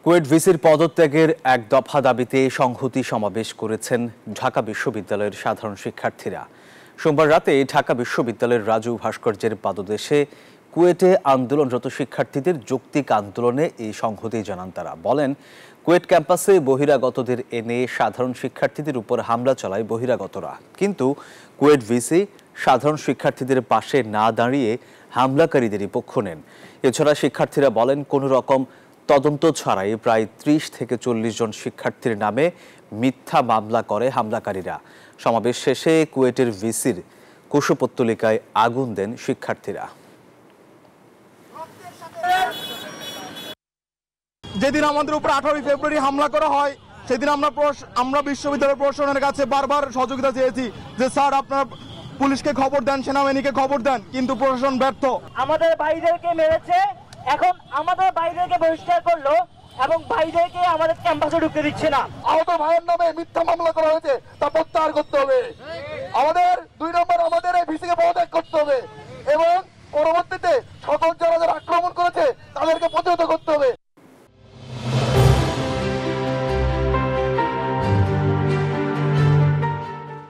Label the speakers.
Speaker 1: কুয়েট ভিসির পদত্যাগের এক দফা দাবিতে সংহতি সমাবেশ করেছেন ঢাকা বিশ্ববিদ্যালয়ের সাধারণ শিক্ষার্থীরা। সোমবার রাতে ঢাকা বিশ্ববিদ্যালয়ের রাজু ভাস্কর্যের পাদদেশে কুয়েটে আন্দোলনরত শিক্ষার্থীদের যৌক্তিক আন্দোলনে এই সংহতি জানান তারা। বলেন, কুয়েট ক্যাম্পাসে বহিরাগতদের এনে সাধারণ শিক্ষার্থীদের উপর হামলা চালায় বহিরাগতরা, কিন্তু কুয়েট ভিসি সাধারণ শিক্ষার্থীদের পাশে না দাঁড়িয়ে হামলাকারীদেরই পক্ষ নেন। এছাড়া শিক্ষার্থীরা বলেন, কোনো রকম তদন্ত ছাড়াই প্রায় ৩০ থেকে ৪০ জন শিক্ষার্থীর নামে মিথ্যা মামলা করে হামলাকারীরা। সমাবেশ শেষে কুয়েটের ভিসির কুশপুত্তলিকায় আগুন দেন শিক্ষার্থীরা।
Speaker 2: যেদিন আমাদের উপর 18 ফেব্রুয়ারি হামলা করা হয়, সেদিন আমরা বিশ্ববিদ্যালয় প্রশাসনের কাছে বারবার সহযোগিতা চেয়েছি যে স্যার আপনারা পুলিশকে খবর দেন, সেনাবাহিনীকে খবর দেন, কিন্তু প্রশাসন ব্যর্থ।
Speaker 3: আমাদের ভাইদেরকে মেরেছে, এখন আমাদের ভাইদেরকে বহিষ্কার করলো এবং ভাইদেরকে আমাদের ক্যাম্পাসে ঢুকতে দিচ্ছে না।
Speaker 2: আহত ভাইয়ের নামে মিথ্যা মামলা করা হয়েছে।